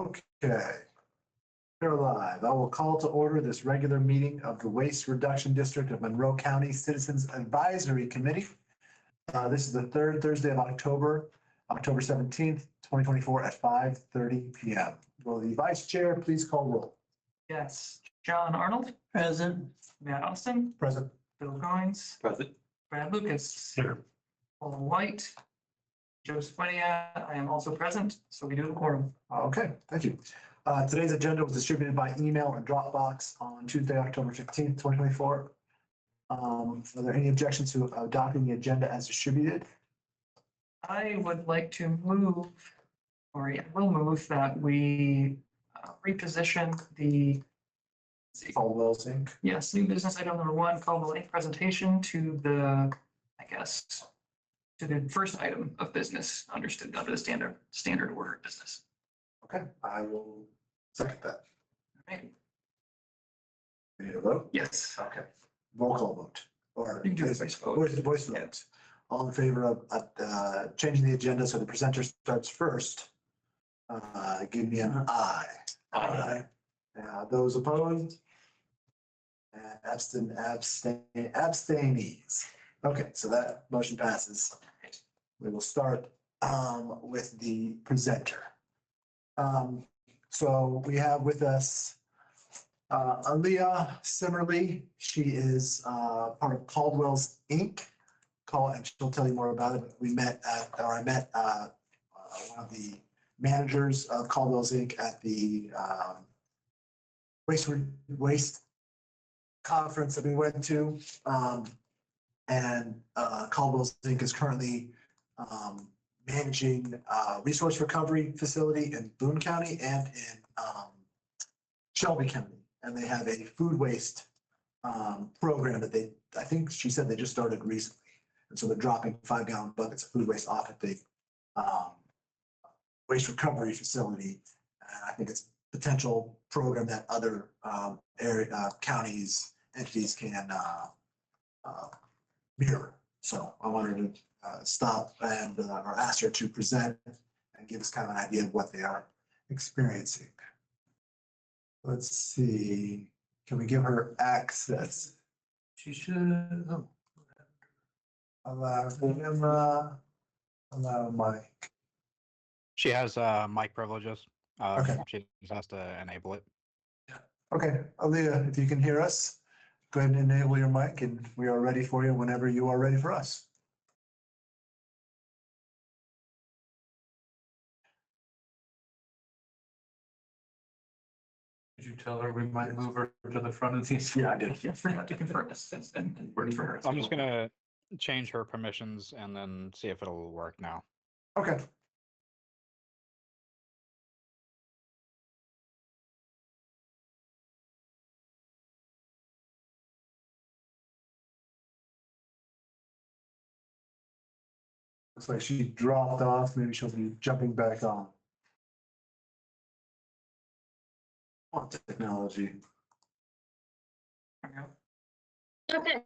Okay. We're live. I will call to order this regular meeting of the Waste Reduction District of Monroe County Citizens Advisory Committee. This is the third Thursday of October, October 17th, 2024 at 5:30 p.m. Will the vice chair please call roll? Yes, John Arnold, Present. Matt Austin, Present. Bill Goins, Present. Brad Lucas, Here. Paul White, Joseph Buenia. I am also present, so we do have a quorum. Okay, thank you. Today's agenda was distributed by email and Dropbox on Tuesday, October 15th, 2024. Are there any objections to adopting the agenda as distributed? I would like to move, or I will move that we reposition the, Caldwell's Inc. yes, new business item number 1, Caldwell Inc. presentation to the, I guess, to the first item of business understood under the standard order of business. Okay, I will second that. All right. We need a vote? Yes. Okay. Roll call vote. Or You can do a voice vote. Voice vote. All in favor of changing the agenda so the presenter starts first, give me an aye. Aye. Those opposed? And abstainees. Okay, so that motion passes. We will start with the presenter. So we have with us Aaliyah Simmerly. She is part of Caldwell's Inc. And she'll tell you more about it. I met one of the managers of Caldwell's Inc. at the waste conference that we went to. And Caldwell's Inc. is currently managing a resource recovery facility in Boone County and in Shelby County. And they have a food waste program that I think she said they just started recently. And so they're dropping 5-gallon buckets of food waste off at the waste recovery facility. And I think it's a potential program that other counties, entities can mirror. So I wanted to stop and or ask her to present and give us kind of an idea of what they are experiencing. Let's see, can we give her access? She should allow camera, allow mic. She has mic privileges. Okay. She just has to enable it. Okay, Aaliyah, if you can hear us, go ahead and enable your mic and we are ready for you whenever you are ready for us. Did you tell her we might move her to the front of these? Yeah, I did. I forgot to confirm this and work for her. I'm just gonna change her permissions and then see if it'll work now. Okay. Looks like she dropped off. Maybe she'll be jumping back on. On technology. Okay,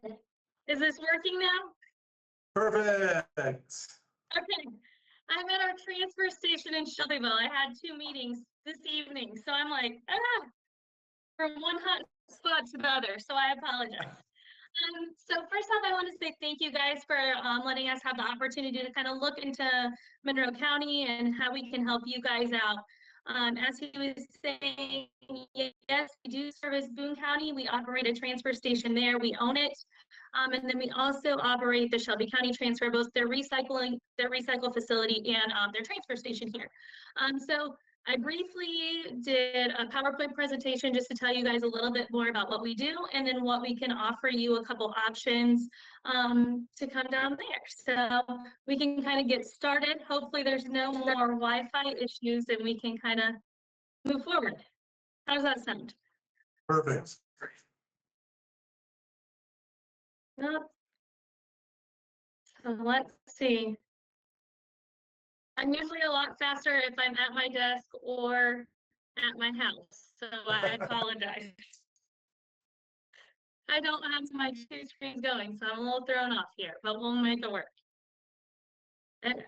is this working now? Perfect. Okay, I'm at our transfer station in Shelbyville. I had 2 meetings this evening, so I'm like, from one hot spot to the other, so I apologize. So first off, I want to say thank you guys for letting us have the opportunity to kind of look into Monroe County and how we can help you guys out. As he was saying, yes, we do service Boone County. We operate a transfer station there. We own it. And then we also operate the Shelby County transfer, both their recycle facility and their transfer station here. So I briefly did a PowerPoint presentation just to tell you guys a little bit more about what we do and then what we can offer you a couple options to come down there. So we can kind of get started. Hopefully there's no more Wi-Fi issues and we can kind of move forward. How does that sound? Perfect. Yep. So let's see. I'm usually a lot faster if I'm at my desk or at my house, so I apologize. I don't have my 2 screens going, so I'm a little thrown off here, but we'll make it work. Okay.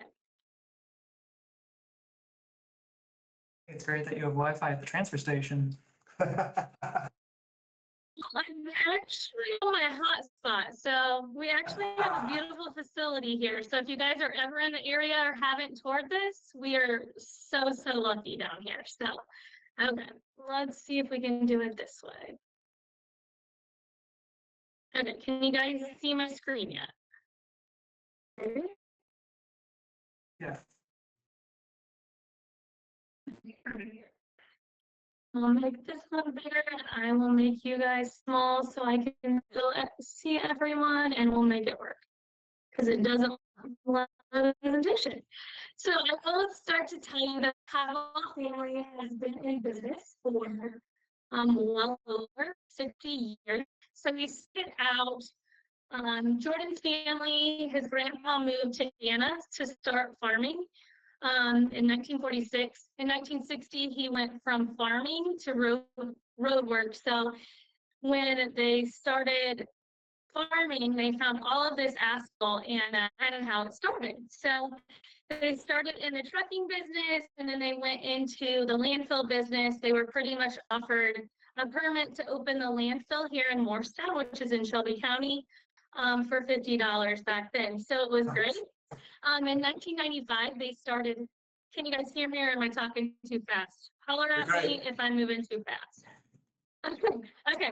It's great that you have Wi-Fi at the transfer station. I'm actually on my hotspot, so we actually have a beautiful facility here. So if you guys are ever in the area or haven't toured this, we are so lucky down here. So, okay, let's see if we can do it this way. Okay, can you guys see my screen yet? Yeah. I'll make this one bigger and I will make you guys small so I can still see everyone and we'll make it work. Because it doesn't love the presentation. So I will start to tell you that Cowell family has been in business for well over 60 years. So we sit out Jordan's family, his grandpa moved to Indiana to start farming in 1946. In 1960, he went from farming to road work. So when they started farming, they found all of this asphalt and kind of how it started. So they started in the trucking business and then they went into the landfill business. They were pretty much offered a permit to open the landfill here in Morristown, which is in Shelby County, for $50 back then. So it was great. In 1995, they started. Can you guys hear me or am I talking too fast? Holler at me if I'm moving too fast. Okay.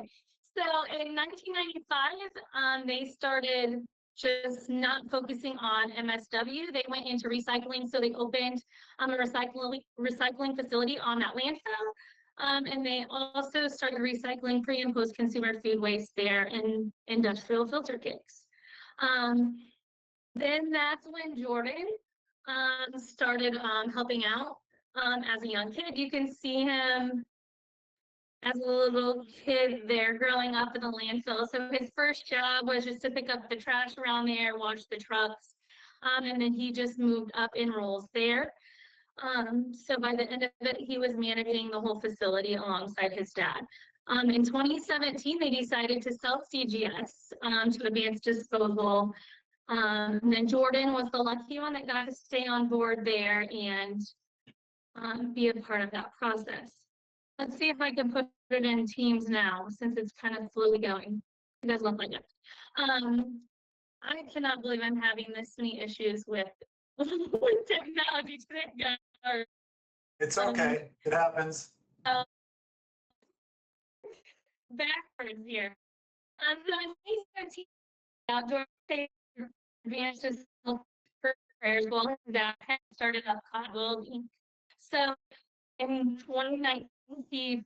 So in 1995, they started just not focusing on MSW. They went into recycling. So they opened a recycling facility on that landfill. And they also started recycling pre and post consumer food waste there in industrial filter cakes. Then that's when Jordan started helping out as a young kid. You can see him as a little kid there growing up in the landfill. So his first job was just to pick up the trash around there, wash the trucks, and then he just moved up in roles there. So by the end of it, he was managing the whole facility alongside his dad. In 2017, they decided to sell CGS to Advanced Disposal. And then Jordan was the lucky one that got to stay on board there and be a part of that process. Let's see if I can put it in Teams now, since it's kind of slowly going. You guys look like it. I cannot believe I'm having this many issues with technology today. It's okay. It happens. Backwards here. So in 2017, outdoor advances for prayers well that started up Cottonwood Inc. So in 2019, he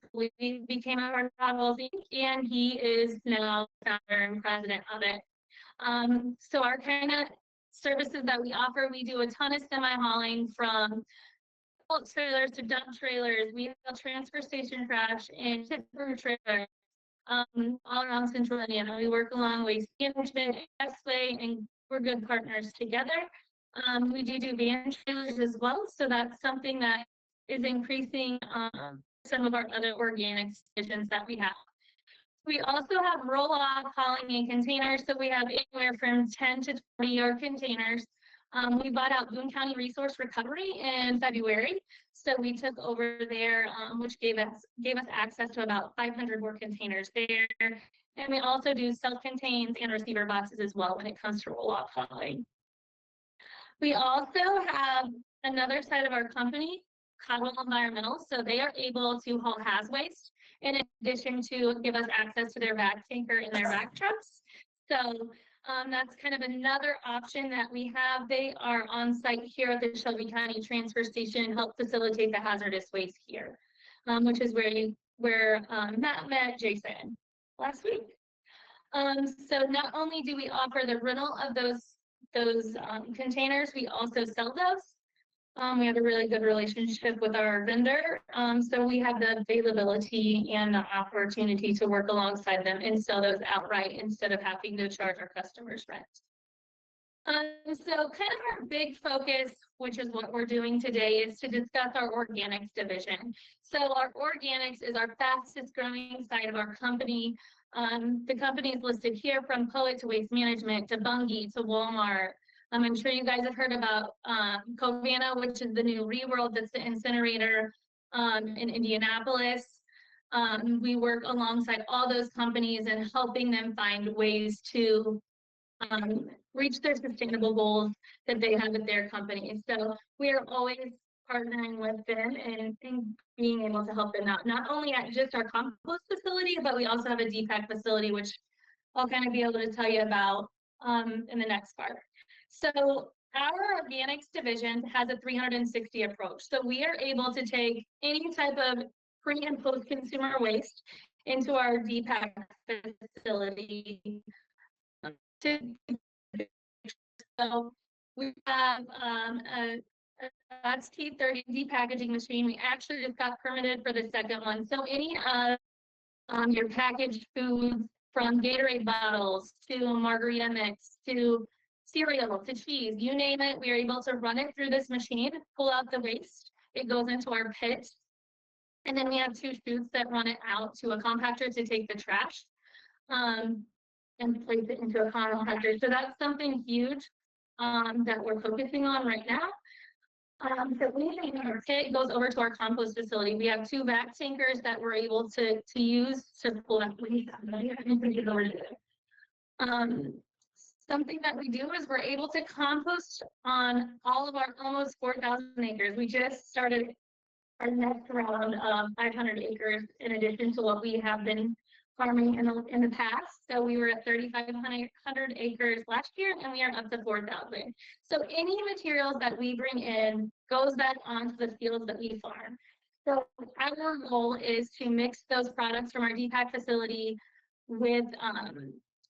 became a part of Cottonwood Inc. and he is now founder and president of it. So our kind of services that we offer, we do a ton of semi-hauling from trailers to dump trailers. We have transfer station trash and tipper trailers all around Central Indiana. We work along waste management, Exway, and we're good partners together. We do van trailers as well, so that's something that is increasing some of our other organic divisions that we have. We also have roll-off hauling in containers, so we have anywhere from 10 to 20-yard containers. We bought out Boone County Resource Recovery in February, so we took over there, which gave us access to about 500 more containers there. And we also do self-contained and receiver boxes as well when it comes to roll-off hauling. We also have another side of our company, Cottonwood Environmental, so they are able to haul haz waste in addition to give us access to their vac tanker and their vac trucks. So that's kind of another option that we have. They are on site here at the Shelby County Transfer Station and help facilitate the hazardous waste here, which is where Matt met Jason last week. So not only do we offer the rental of those containers, we also sell those. We have a really good relationship with our vendor, so we have the availability and the opportunity to work alongside them and sell those outright instead of having to charge our customers rent. So kind of our big focus, which is what we're doing today, is to discuss our organics division. So our organics is our fastest growing side of our company. The company is listed here, from Poet to Waste Management to Bunge to Walmart. I'm sure you guys have heard about Covana, which is the new ReWorld, that's the incinerator. in Indianapolis. We work alongside all those companies and helping them find ways to reach their sustainable goals that they have with their companies. So we are always partnering with them and being able to help them out, not only at just our compost facility, but we also have a DPAC facility, which I'll kind of be able to tell you about in the next part. So our organics division has a 360 approach. So we are able to take any type of pre and post consumer waste into our DPAC facility. So we have a that's T30 depackaging machine. We actually just got permitted for the second one. So any of your packaged foods, from Gatorade bottles to margarita mix to cereal to cheese, you name it, we are able to run it through this machine, pull out the waste. It goes into our pit. And then we have 2 chutes that run it out to a compactor to take the trash and place it into a compactor. So that's something huge that we're focusing on right now. So anything in our pit goes over to our compost facility. We have 2 vac tankers that we're able to use to pull that waste out. Something that we do is we're able to compost on all of our almost 4,000 acres. We just started our next round of 500 acres in addition to what we have been farming in the past. So we were at 3,500 acres last year, and we are up to 4,000. So any materials that we bring in goes back onto the fields that we farm. So our goal is to mix those products from our DPAC facility with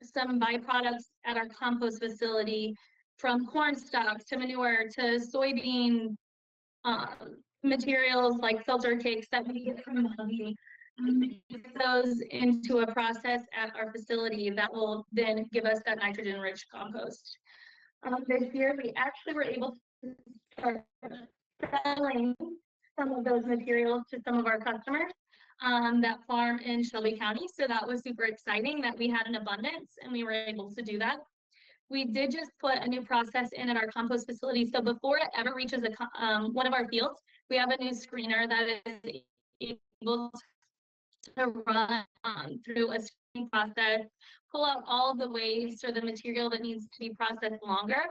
some byproducts at our compost facility, from corn stalks to manure to soybean materials like filter cakes that we get from the those into a process at our facility that will then give us that nitrogen-rich compost. This year, we actually were able to start selling some of those materials to some of our customers that farm in Shelby County. So that was super exciting that we had an abundance and we were able to do that. We did just put a new process in at our compost facility. So before it ever reaches one of our fields, we have a new screener that is able to run through a screening process, pull out all of the waste or the material that needs to be processed longer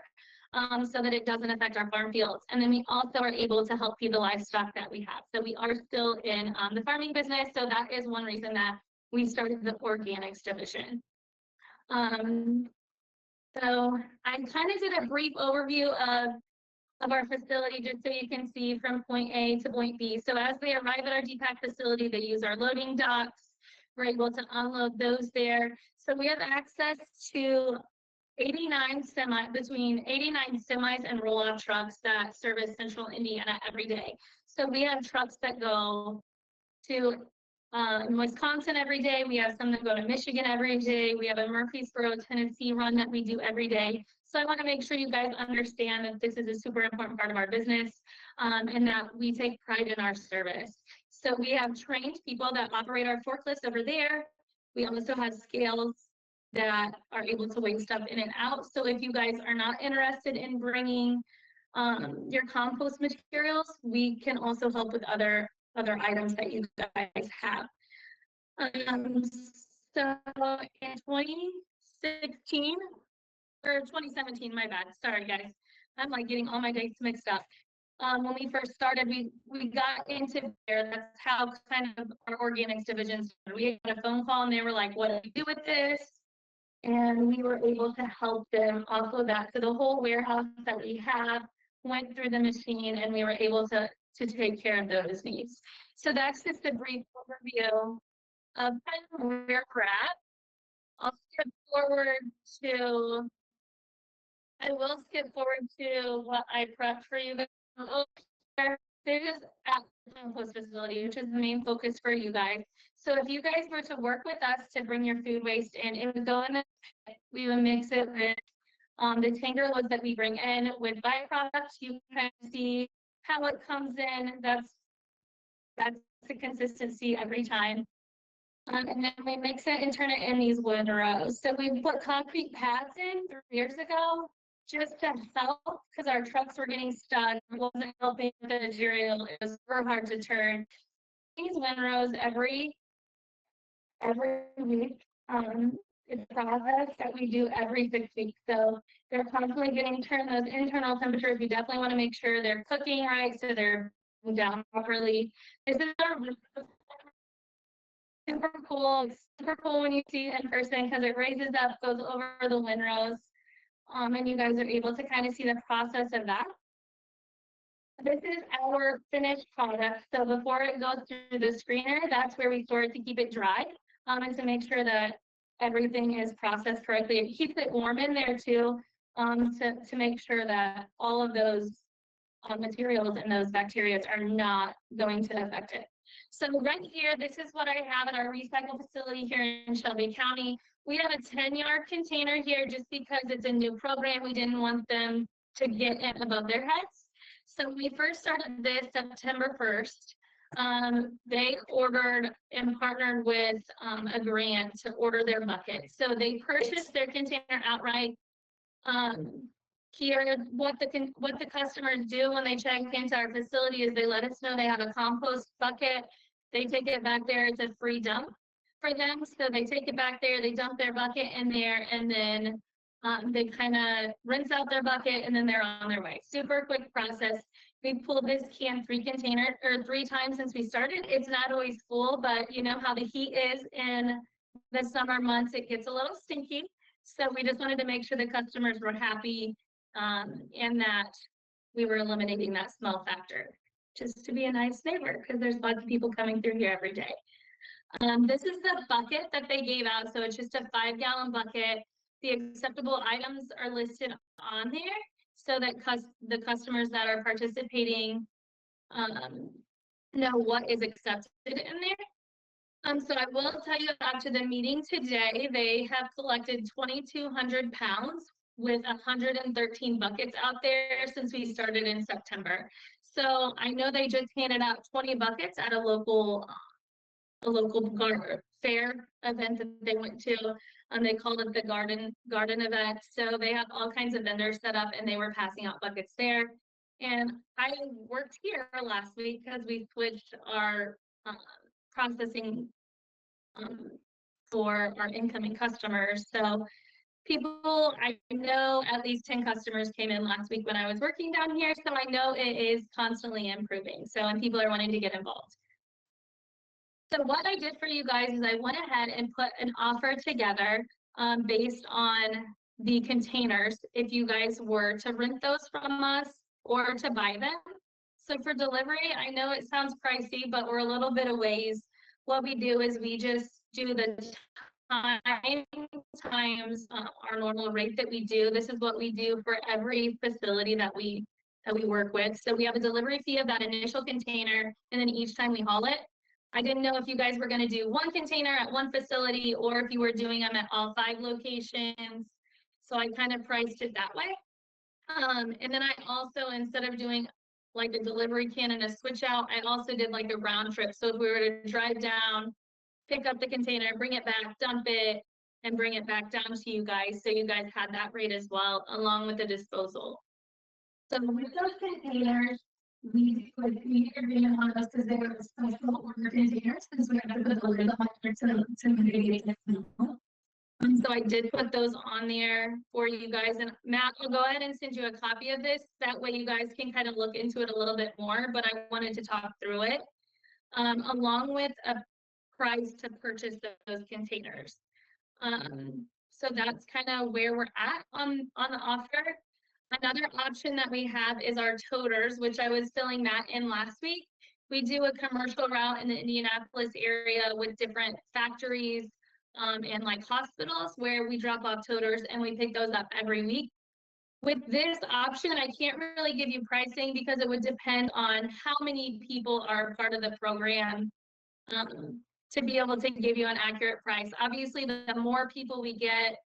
so that it doesn't affect our farm fields. And then we also are able to help feed the livestock that we have. So we are still in the farming business. So that is one reason that we started the organics division. So I kind of did a brief overview of our facility just so you can see from point A to point B. So as they arrive at our DPAC facility, they use our loading docks. We're able to unload those there. So we have access to between 89 semis and roll-off trucks that service central Indiana every day. So we have trucks that go to Wisconsin every day. We have some that go to Michigan every day. We have a Murfreesboro, Tennessee run that we do every day. So I want to make sure you guys understand that this is a super important part of our business and that we take pride in our service. So we have trained people that operate our forklifts over there. We also have scales that are able to weigh stuff in and out. So if you guys are not interested in bringing your compost materials, we can also help with other items that you guys have. So in 2016 or 2017, my bad, sorry guys, I'm like getting all my dates mixed up. When we first started, we got into there. That's how kind of our organics division started. We had a phone call and they were like, what do we do with this? And we were able to help them offload that. So the whole warehouse that we have went through the machine and we were able to take care of those needs. So that's just a brief overview of kind of where we're at. I will skip forward to what I prepped for you guys. This is at the compost facility, which is the main focus for you guys. So if you guys were to work with us to bring your food waste in, it would go in the, we would mix it with the tanker loads that we bring in with byproducts. You can see how it comes in. That's the consistency every time. And then we mix it and turn it in these wooden rows. So we put concrete pads in 3 years ago. just to help, because our trucks were getting stuck, it wasn't helping with the material, it was super hard to turn. These Monroes every week. It's a process that we do every 6 weeks. So they're constantly getting turned those internal temperatures. We definitely want to make sure they're cooking right, so they're down properly. This is super cool. It's super cool when you see it in person because it raises up, goes over the windrows. And you guys are able to kind of see the process of that. This is our finished product. So before it goes through the screener, that's where we store it to keep it dry. And to make sure that everything is processed correctly. It keeps it warm in there too, to make sure that all of those materials and those bacteria are not going to affect it. So right here, this is what I have at our recycle facility here in Shelby County. We have a 10-yard container here just because it's a new program. We didn't want them to get in above their heads. So we first started this September 1st. They ordered and partnered with a grant to order their bucket. So they purchased their container outright. Here, what the customers do when they check into our facility is they let us know they have a compost bucket. They take it back there. It's a free dump for them. So they take it back there, they dump their bucket in there, and then they kind of rinse out their bucket, and then they're on their way. Super quick process. We pulled this can 3 times since we started. It's not always full, but you know how the heat is in the summer months, it gets a little stinky. So we just wanted to make sure the customers were happy and that we were eliminating that smell factor, just to be a nice neighbor, because there's lots of people coming through here every day. This is the bucket that they gave out. So it's just a 5-gallon bucket. The acceptable items are listed on there so that the customers that are participating know what is accepted in there. So I will tell you, after the meeting today, they have collected 2,200 pounds with 113 buckets out there since we started in September. So I know they just handed out 20 buckets at a local fair event that they went to. They called it the garden event. So they have all kinds of vendors set up and they were passing out buckets there. And I worked here last week because we switched our processing for our incoming customers. So I know at least 10 customers came in last week when I was working down here. So I know it is constantly improving. So, and people are wanting to get involved. So what I did for you guys is I went ahead and put an offer together based on the containers, if you guys were to rent those from us or to buy them. So for delivery, I know it sounds pricey, but we're a little bit of ways. What we do is we just do the time times our normal rate that we do. This is what we do for every facility that we work with. So we have a delivery fee of that initial container, and then each time we haul it. I didn't know if you guys were going to do one container at one facility or if you were doing them at all 5 locations. So I kind of priced it that way. And then I also, instead of doing like a delivery can and a switch out, I also did like a round trip. So if we were to drive down, pick up the container, bring it back, dump it, and bring it back down to you guys. So you guys had that rate as well, along with the disposal. So with those containers, we put the agreement on those because they were special order containers, since we have to put the lid on there to mitigate the smell. So I did put those on there for you guys. And Matt, I'll go ahead and send you a copy of this. That way you guys can kind of look into it a little bit more, but I wanted to talk through it, along with a price to purchase those containers. So that's kind of where we're at on the offer. Another option that we have is our toters, which I was filling that in last week. We do a commercial route in the Indianapolis area with different factories and like hospitals where we drop off toters and we pick those up every week. With this option, I can't really give you pricing because it would depend on how many people are part of the program to be able to give you an accurate price. Obviously, the more people we get,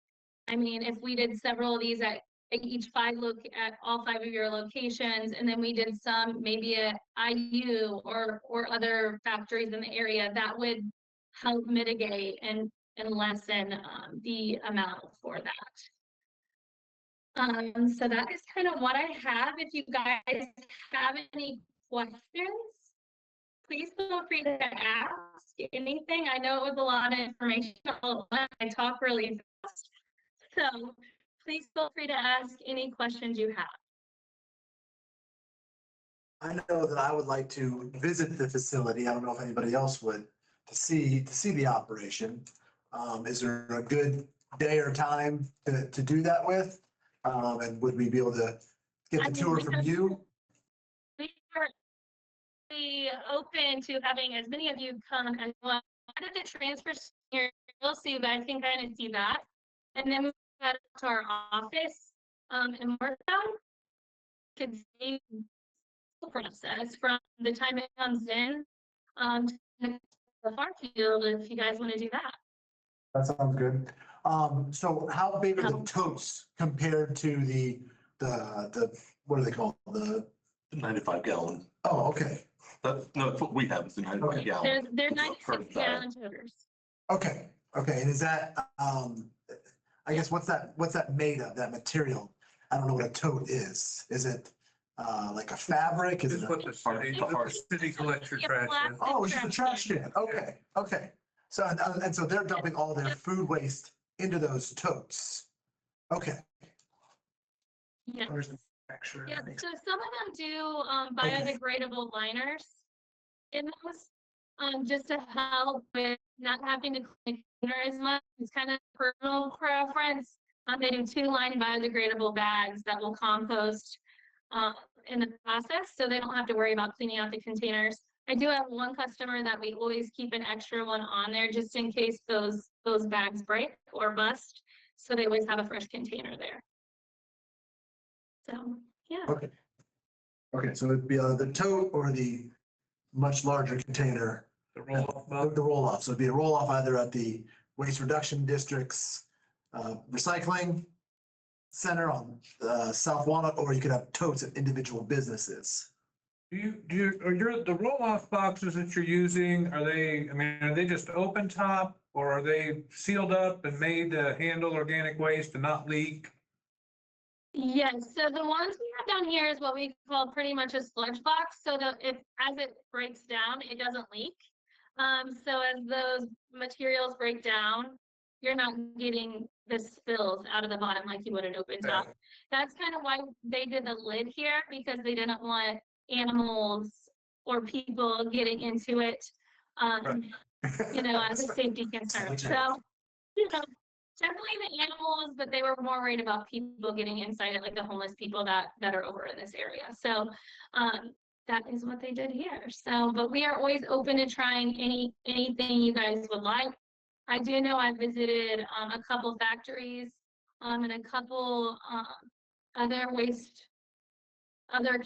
I mean, if we did several of these at all 5 of your locations, and then we did some maybe at IU or other factories in the area, that would help mitigate and lessen the amount for that. So that is kind of what I have. If you guys have any questions, please feel free to ask anything. I know it was a lot of information all at once. I talk really fast. So please feel free to ask any questions you have. I know that I would like to visit the facility. I don't know if anybody else would, to see the operation. Is there a good day or time to do that with? And would we be able to get I the mean, tour we from have- you? We are really open to having as many of you come as well. One of the transfers here, so you guys can kind of see that. And then we got to our office in Monroe. Could see the process from the time it comes in to the farm field if you guys want to do that. That sounds good. So how big are the totes compared to the, what are they called? The, 95 gallon. oh, okay, No, that's what we have, it's the 95 Okay. gallon. They're It's a 96 perfect gallon toters. okay. And is that, I guess, what's that made of, that material? I don't know what a tote is. Is it, like a fabric? Is Just it? what the city collects your Yeah, trash in. plastic Oh, it's just a trash can. can. Okay. So, and so they're dumping all their food waste into those totes. Okay. Yeah. Where's the picture? Yeah, so some of them do biodegradable liners in those, just to help with not having to clean as much. It's kind of personal preference. They do 2-line biodegradable bags that will compost in the process, so they don't have to worry about cleaning out the containers. I do have one customer that we always keep an extra one on there just in case those bags break or bust. So they always have a fresh container there. So, yeah. Okay, so it'd be the tote or the much larger container, The roll-off the mug. roll-off. So it'd be a roll-off either at the waste reduction district's recycling center on South Walnut, or you could have totes at individual businesses. The roll-off boxes that you're using, are they just open top or are they sealed up and made to handle organic waste and not leak? Yes, so the ones we have down here is what we call pretty much a sludge box, so that as it breaks down, it doesn't leak. So as those materials break down, you're not getting the spills out of the bottom like you would an open top. That's kind of why they did the lid here, because they didn't want animals or people getting into it, as a safety concern. So, definitely the animals, but they were more worried about people getting inside it, like the homeless people that are over in this area. So that is what they did here. So, but we are always open to trying anything you guys would like. I do know I visited a couple factories and a couple other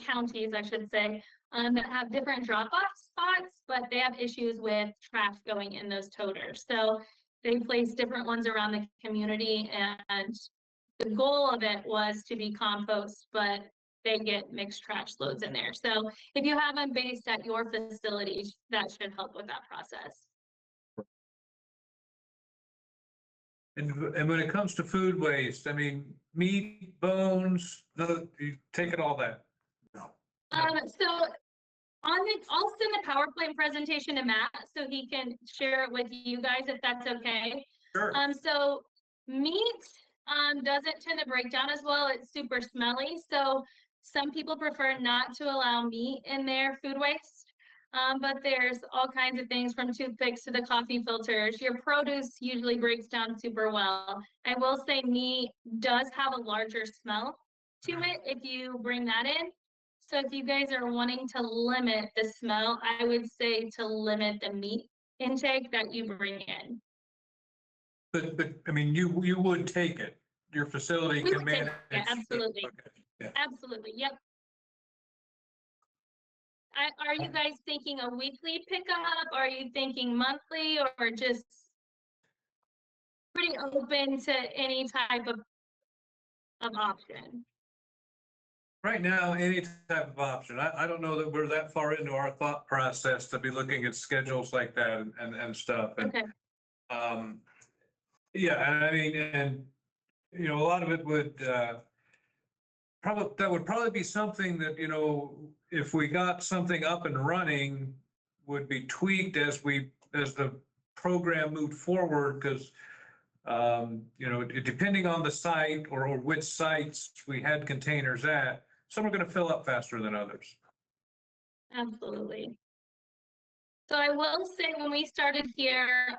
counties, I should say, that have different drop-off spots, but they have issues with trash going in those toters. So they place different ones around the community, and the goal of it was to be compost, but they get mixed trash loads in there. So if you have them based at your facility, that should help with that process. And when it comes to food waste, meat, bones, you take it all that. So I'll send the PowerPoint presentation to Matt so he can share it with you guys if that's okay. Sure. So meat doesn't tend to break down as well. It's super smelly. So some people prefer not to allow meat in their food waste. But there's all kinds of things from toothpicks to the coffee filters. Your produce usually breaks down super well. I will say meat does have a larger smell to it if you bring that in. So if you guys are wanting to limit the smell, I would say to limit the meat intake that you bring in. But you would take it. Your facility We can would take manage. it, yeah, absolutely. Okay, yeah. Absolutely, yep. Are you guys thinking a weekly pickup? Are you thinking monthly, or just pretty open to any type of option? Right now, any type of option. I don't know that we're that far into our thought process to be looking at schedules like that and stuff. And, Okay, yeah, and a lot of it would, that would probably be something that, if we got something up and running, would be tweaked as the program moved forward, because, depending on the site or which sites we had containers at, some are going to fill up faster than others. Absolutely. So I will say, when we started here,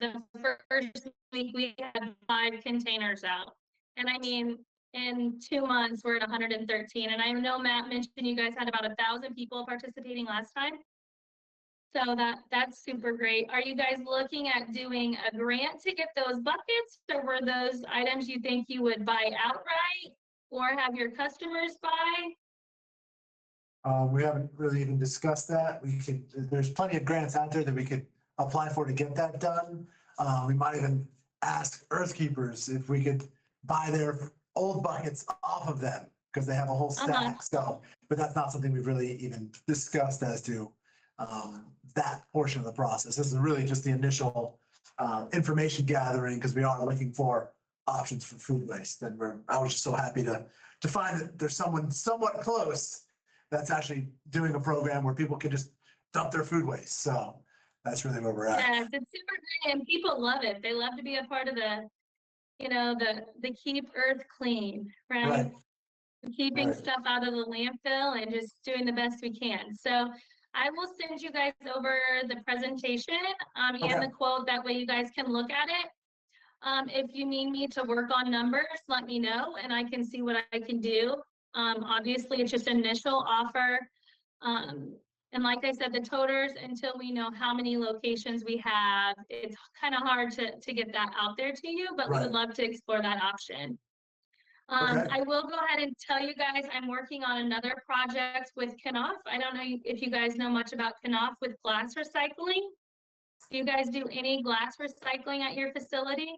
the first week we had 5 containers out. And I mean, in 2 months, we're at 113. And I know Matt mentioned you guys had about 1,000 people participating last time. So that's super great. Are you guys looking at doing a grant to get those buckets, or were those items you think you would buy outright or have your customers buy? We haven't really even discussed that. There's plenty of grants out there that we could apply for to get that done. We might even ask Earth Keepers if we could buy their old buckets off of them, because they have a whole stack. So, but that's not something we've really even discussed as to that portion of the process. This is really just the initial information gathering, because we are looking for options for food waste. And I was just so happy to find that there's someone somewhat close that's actually doing a program where people can just dump their food waste. So that's really where we're at. Yes, it's super great, and people love it. They love to be a part of the Keep Earth Clean, right? Keeping Right. stuff out of the landfill and just doing the best we can. So I will send you guys over the presentation and Okay. the quote. That way you guys can look at it. If you need me to work on numbers, let me know and I can see what I can do. Obviously, it's just initial offer. And like I said, the toters, until we know how many locations we have, it's kind of hard to get that out there to you, but we would love to explore that option. Okay. I will go ahead and tell you guys, I'm working on another project with Knauf. I don't know if you guys know much about Knauf with glass recycling. Do you guys do any glass recycling at your facility?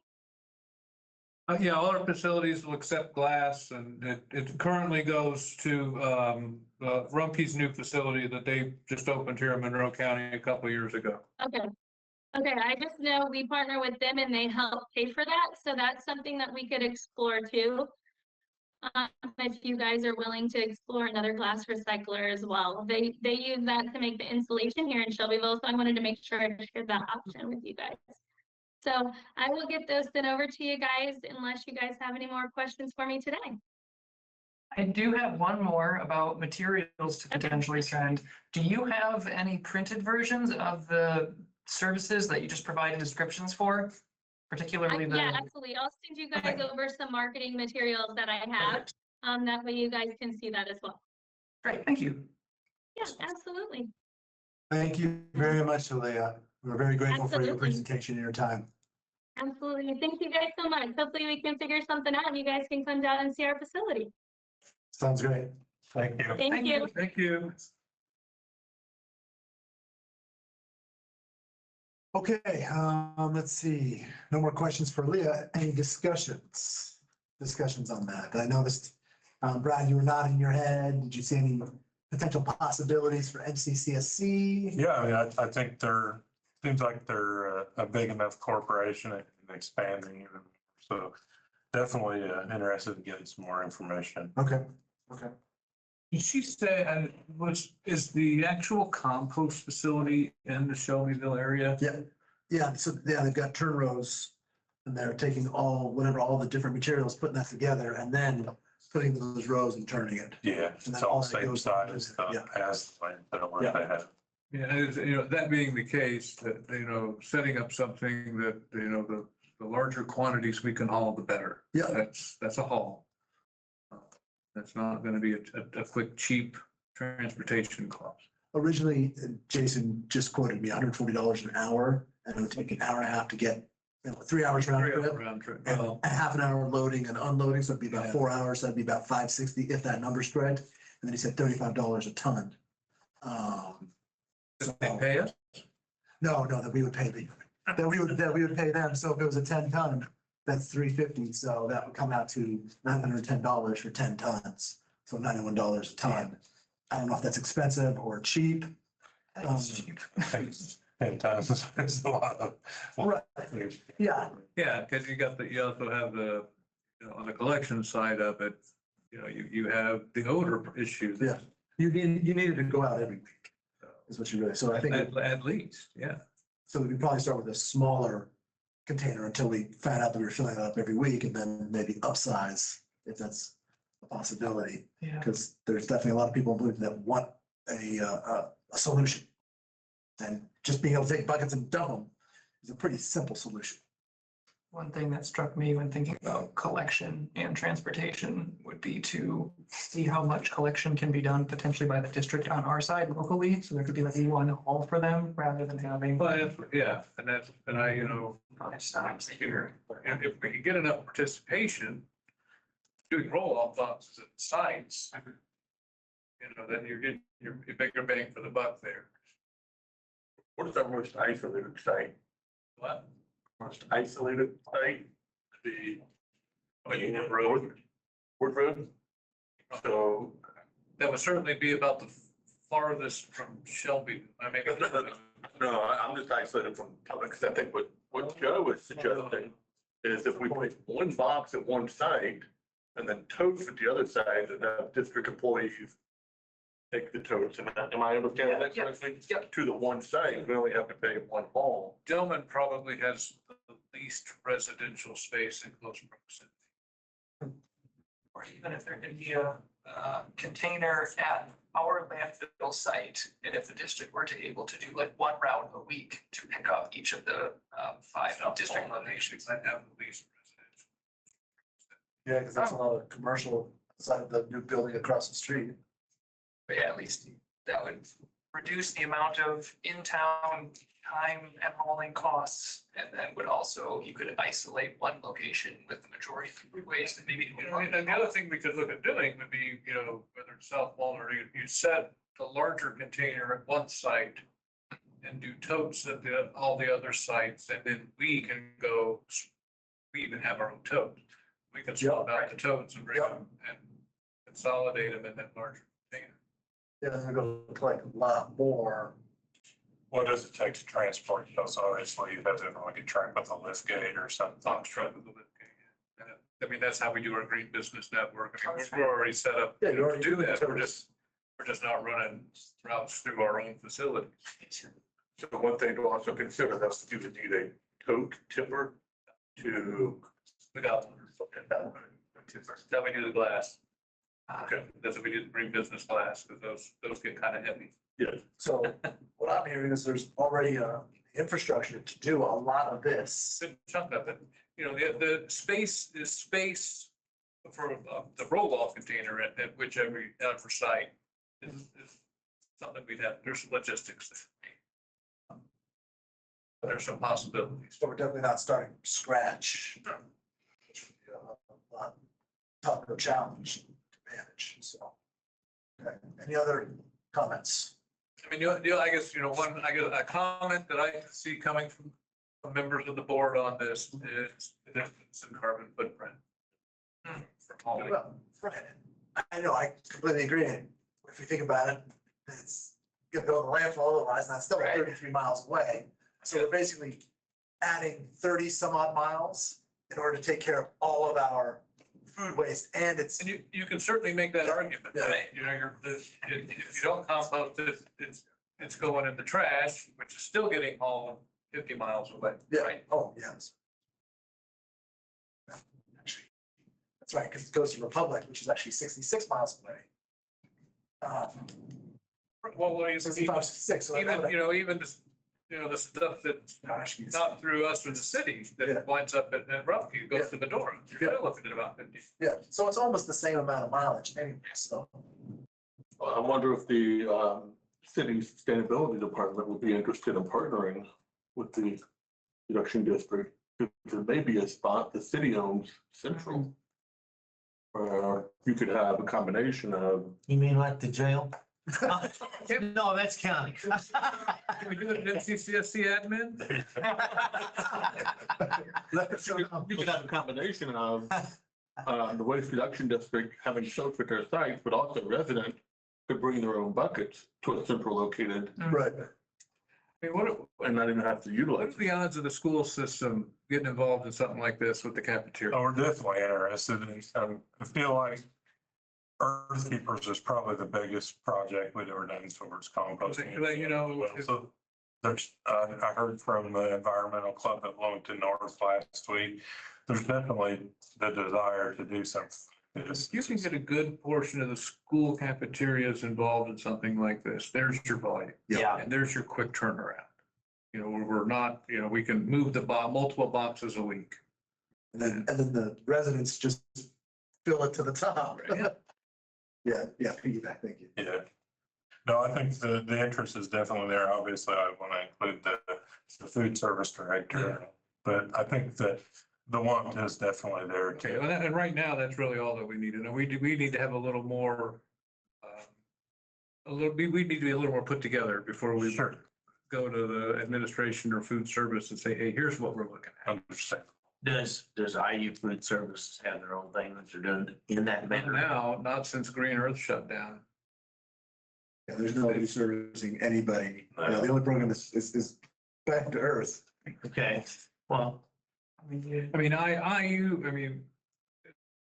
Yeah, all our facilities will accept glass, and it currently goes to Rumpke's new facility that they just opened here in Monroe County a couple of years ago. Okay. Okay, I just know we partner with them and they help pay for that. So that's something that we could explore too. If you guys are willing to explore another glass recycler as well. They use that to make the insulation here in Shelbyville. So I wanted to make sure I shared that option with you guys. So I will get those sent over to you guys unless you guys have any more questions for me today. I do have one more about materials to potentially send. Do you have any printed versions of the services that you just provided descriptions for? Particularly Yeah, absolutely. I'll send you guys over some marketing materials that I have. That way you guys can see that as well. Great, thank you. Yeah, absolutely. Thank you very much, Leah. We're very grateful for your Absolutely. presentation and your time. Absolutely. Thank you guys so much. Hopefully we can figure something out and you guys can come down and see our facility. Sounds great. Thank you. Thank you. Thank you. Okay, let's see. No more questions for Leah. Any discussions on that? I noticed, Brad, you were nodding your head. Did you see any potential possibilities for NCCSC? Yeah, I mean, I think seems like they're a big enough corporation and expanding even. So definitely interested in getting some more information. Okay. Did she say, is the actual compost facility in the Shelbyville area? Yeah. So they've got turn rows and they're taking all the different materials, putting that together and then putting those rows and turning it. Yeah, And it's then all all that same goes size into- as the landfill Yeah. that they have. Yeah, that being the case, that, setting up something that, the larger quantities we can haul, the better. Yeah. That's a haul. That's not gonna be a quick, cheap transportation cost. Originally, Jason just quoted me $140 an hour and it would take an hour and a half to get, 3 hours round trip. Round trip. And Well, a half an hour loading and unloading, so it'd be about Yeah. 4 hours, that'd be about $560 if that number's correct. And then he said $35 a ton. did they pay us? No, that we would pay that we would pay them. So if it was a 10 ton, that's $350. So that would come out to $910 for 10 tons. So $91 a ton. I don't know if that's expensive or cheap. That's cheap. 10 times, it's a lot of. Right. Yeah, Yeah, because you also have on the collection side of it, You know, you have the odor issues. Yeah. You needed to go out every week, is what you really, so I think, At least, yeah. so we could probably start with a smaller container until we found out that we were filling it up every week and then maybe upsize if that's a possibility. Yeah. Because there's definitely a lot of people in Bloomington that want a solution. And just being able to take buckets and dump them is a pretty simple solution. One thing that struck me when thinking about collection and transportation would be to see how much collection can be done potentially by the district on our side locally. So there could be like one haul for them rather than having But, yeah, and I, you know, 5 stops here. if we can get enough participation, doing roll-off boxes at sites, you know, then you're getting your bigger bang for the buck there. What is our most isolated site? What? Most isolated site? The, Union Road, Wood Road. So, That would certainly be about the farthest from Shelby. I mean, no, I'm just isolated from public, because I think what Joe was suggesting is if we put one box at one site and then totes at the other side, and have district employees take the totes, am I understanding that Yeah, correctly? yeah. To the one site, we only have to pay one haul. Dillman probably has the least residential space in close proximity. Or even if there could be a container at our landfill site, and if the district were to able to do like one route a week to pick up each of the 5 district locations. That have the least residential. Yeah, because that's a lot of commercial side of the new building across the street. But yeah, at least that would reduce the amount of in-town time and hauling costs. And then would also, you could isolate one location with the majority of food waste and maybe. You know, and the other thing we could look at doing would be, you know, whether it's South Walnut or you set the larger container at one site and do totes at all the other sites, and then we can go, we even have our own tote. We can swap out the totes and bring them and consolidate them in that larger container. Yeah, they're gonna collect a lot more. What does it take to transport those? Obviously, you have to like a truck with a lift gate or something. Box truck with a lift gate. And I mean, that's how we do our green business network. I mean, we're already set up Yeah, to you're already do doing that. it. We're just not running routes through our own facility. So one thing to also consider, that's you would need a tote tipper to. We got one. Then we do the glass. Okay. That's what we do the green business glass, because those get kind of heavy. Yes. So what I'm hearing is there's already a infrastructure to do a lot of this. Good chunk of it. You know, the space is space for the roll-off container at whichever site is something we'd have, there's some logistics there. There's some possibilities. So we're definitely not starting from scratch. Which would be a lot tougher challenge to manage, so. Okay, any other comments? I mean, I guess, I guess a comment that I see coming from members of the board on this is the difference in carbon footprint. For hauling. Well, right, I know, I completely agree. If we think about it, it's gonna go to the landfill otherwise, and that's still Right. 33 miles away. So we're basically adding 30 some odd miles in order to take care of all of our food waste, and it's. And you can certainly make that argument, Yeah. right? You know, if you don't compost it, it's going in the trash, which is still getting hauled 50 miles away. Yeah, Right. oh, yes. Actually, that's right, because it goes to Republic, which is actually 66 miles away. Well, what do you 65, 66, so that would- even just, the stuff that's gosh, it's- not through us or the city Yeah. that winds up at Rumpke, goes to Medora. You're still looking at about 50. Yeah, so it's almost the same amount of mileage anyway, so. I wonder if the city sustainability department would be interested in partnering with the reduction district. Because there may be a spot the city owns central. Where you could have a combination of. You mean like the jail? No, that's county. Can we do it in NCCSC admin? You could have a combination of the waste reduction district having soap at their sites, but also residents could bring their own buckets to a central located Right. I mean, and not even have to what utilize. are the odds of the school system getting involved in something like this with the cafeteria? Oh, we're definitely interested in, I feel like Earth Keepers is probably the biggest project we've ever done towards composting. But, you know, So there's, I heard from the environmental club at Wilmington North last week, there's definitely the desire to do something. if you can get a good portion of the school cafeterias involved in something like this, there's your volume. Yeah. And there's your quick turnaround. You know, we're not, you know, we can move the multiple boxes a week. And then the residents just fill it to the top. Yeah, piggyback, thank you. Yeah. No, I think the interest is definitely there. Obviously, I want to include the food service director. But I think that the want is definitely there Okay, too. and right now, that's really all that we need. And we need to have a little more, we need to be a little more put together before we Sure, go to the administration or food service and say, hey, here's what we're looking at. understand. Does IU Food Services have their own thing that they're doing in that manner? Now, not since Green Earth shut down. Yeah, there's nobody servicing anybody. You know, the only program is back to earth. Okay, well, I mean, IU,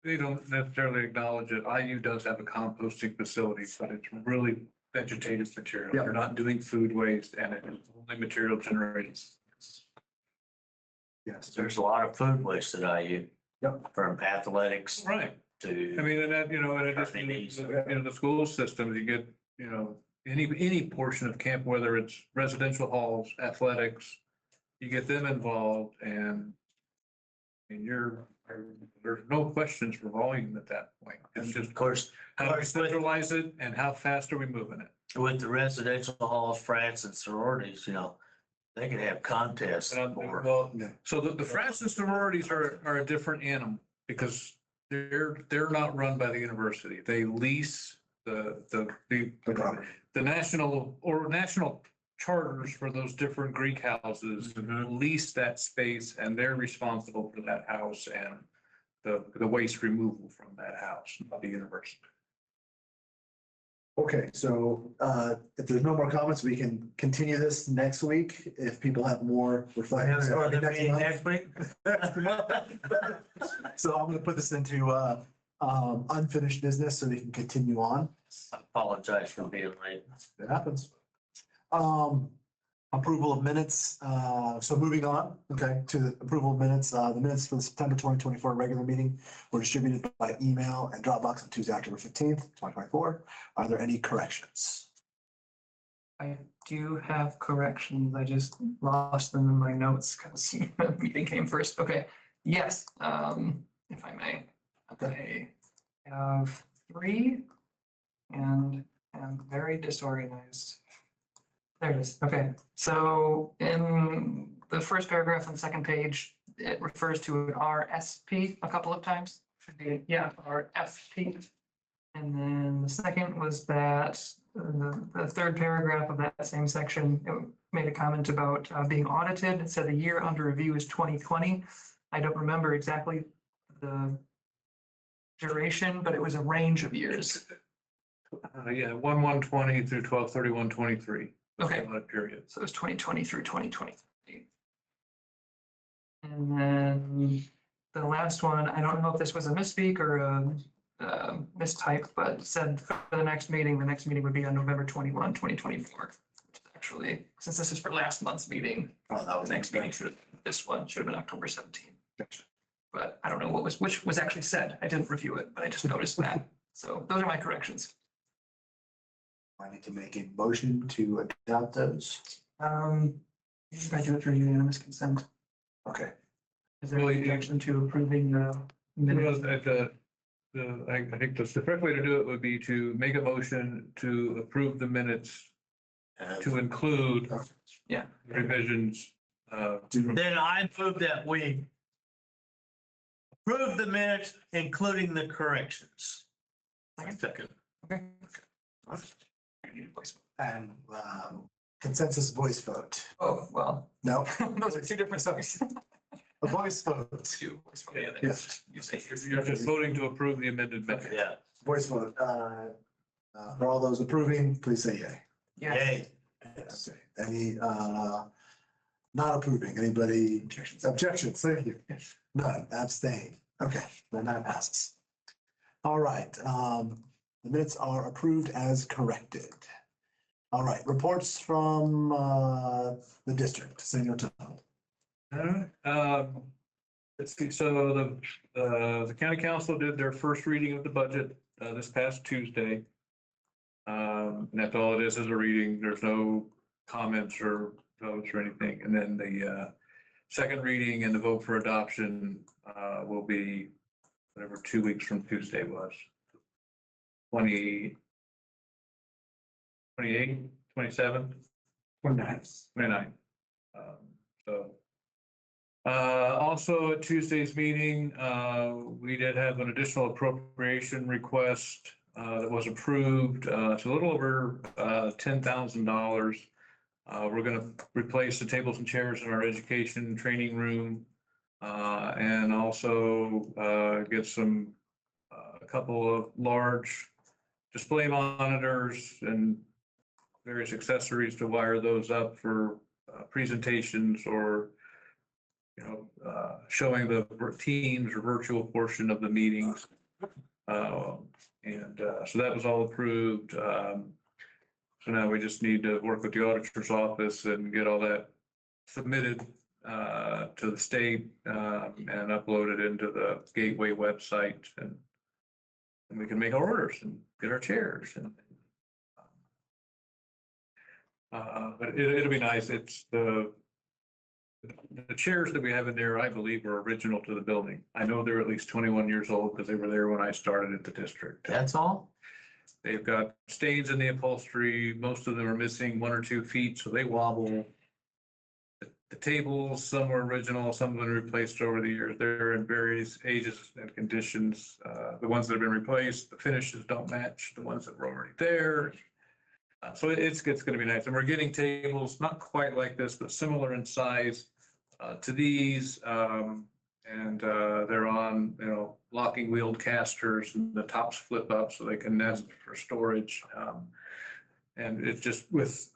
they don't necessarily acknowledge it. IU does have a composting facility, but it's really vegetative material. Yeah. You're not doing food waste and it's only material generated. Yes. there's a lot of food waste at IU. Yep. From athletics Right. I to, mean, and that, you know, and it just, in the school system, you get, you know, any portion of camp, whether it's residential halls, athletics, you get them involved and there's no questions for volume at that point. It's just of course, how do we centralize it and how fast are we moving it? with the residential halls, frats and sororities, you know, they could have contests And for. well, Yeah. so the frats and sororities are a different animal because they're not run by the university. They lease the property. national charters for those different Greek houses lease that space and they're responsible for that house and the waste removal from that house, not the university. Okay, so if there's no more comments, we can continue this next week if people have more reflections. or next month. Next week? So I'm gonna put this into unfinished business so we can continue on. Apologize for being late. It happens. Approval of minutes, so moving on, okay, to the approval of minutes, the minutes for the September 2024 regular meeting were distributed by email and Dropbox on Tuesday, October 15th, 2024. Are there any corrections? I do have corrections. I just lost them in my notes because the meeting came first. Okay, yes, if I may. I have three and am very disorganized. There it is. Okay, so in the first paragraph on the second page, it refers to an RSP a couple of times. Should be, yeah, RFP. And then the second was that the third paragraph of that same section, it made a comment about being audited. It said the year under review is 2020. I don't remember exactly the duration, but it was a range of years. Yeah, 1/1/20 through 12/31/23. Okay. That period. So it was 2020 through 2023. And then the last one, I don't know if this was a misspeak or a mistype, but it said for the next meeting would be on November 21, 2024. Actually, since this is for last month's meeting, That the next meeting this one should have been October 17th. But I don't know which was actually said. I didn't review it, but I just noticed that. So those are my corrections. I need to make a motion to adopt those. I do it for unanimous consent. Okay, Is there any objection to approving the minutes? I think the correct way to do it would be to make a motion to approve the minutes to include Yeah. revisions. Then I move that we approve the minutes, including the corrections. Second. Okay. and consensus voice vote. Oh, well, No, those are two different stories. a voice vote. Two. Yeah, Yes. you say You're just voting to approve the amended minutes. Yeah. Voice vote. For all those approving, please say yay. Yeah. Yay. Okay. Any not approving? Anybody? Objections. Thank you. None. Abstain. Okay, then that passes. All right. The minutes are approved as corrected. All right, reports from the district, Senor Tom. Let's see, so the county council did their first reading of the budget this past Tuesday. And that's all it is a reading. There's no comments or votes or anything. And then the second reading and the vote for adoption will be whatever 2 weeks from Tuesday was. 28, 27? 29. So. Also at Tuesday's meeting, we did have an additional appropriation request that was approved. It's a little over $10,000. We're going to replace the tables and chairs in our education training room and also get a couple of large display monitors and various accessories to wire those up for presentations or showing the teams or virtual portion of the meetings. So that was all approved. So now we just need to work with the auditor's office and get all that submitted to the state and upload it into the Gateway website and we can make our orders and get our chairs but it'll be nice. It's the chairs that we have in there, I believe, are original to the building. I know they're at least 21 years old because they were there when I started at the district. That's all? They've got stains in the upholstery. Most of them are missing 1 or 2 feet, so they wobble. The tables, some are original, some have been replaced over the years. They're in various ages and conditions. The ones that have been replaced, the finishes don't match the ones that were already there. So it's going to be nice. And we're getting tables, not quite like this, but similar in size to these. And they're on, locking wheeled casters and the tops flip up so they can nest for storage. And it's just with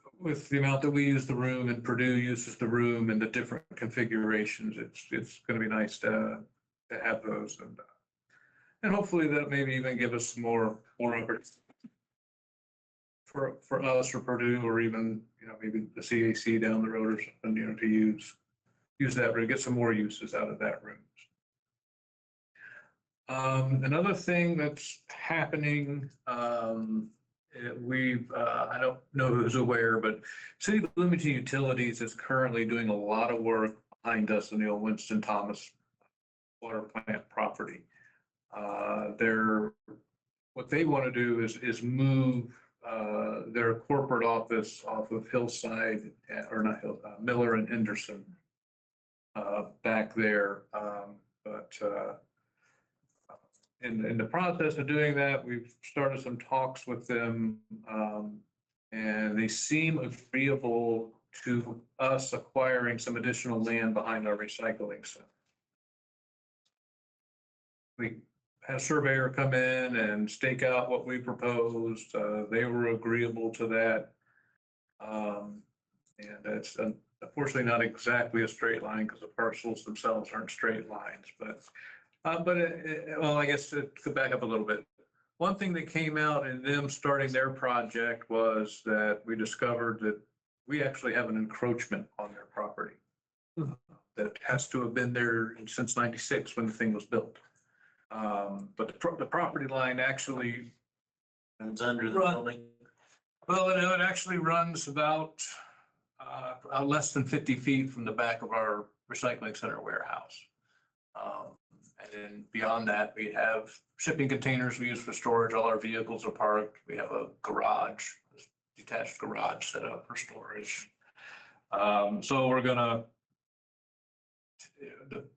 the amount that we use the room and Purdue uses the room and the different configurations, it's going to be nice to have those. And hopefully that maybe even give us more efforts for us or Purdue or even, maybe the CAC down the road or something, to use that room, get some more uses out of that room. Another thing that's happening, I don't know who's aware, but City Bloomington Utilities is currently doing a lot of work behind us in the old Winston Thomas water plant property. What they want to do is move their corporate office off of Hillside, or not Miller and Henderson back there. But in the process of doing that, we've started some talks with them, and they seem agreeable to us acquiring some additional land behind our recycling center. We had a surveyor come in and stake out what we proposed. They were agreeable to that. And it's unfortunately not exactly a straight line because the parcels themselves aren't straight lines, but well, I guess to back up a little bit. One thing that came out in them starting their project was that we discovered that we actually have an encroachment on their property that has to have been there since '96 when the thing was built. But the property line actually. It's under the building. Well, it actually runs about less than 50 feet from the back of our recycling center warehouse. And then beyond that, we have shipping containers we use for storage. All our vehicles are parked. We have a garage, detached garage set up for storage. So we're gonna,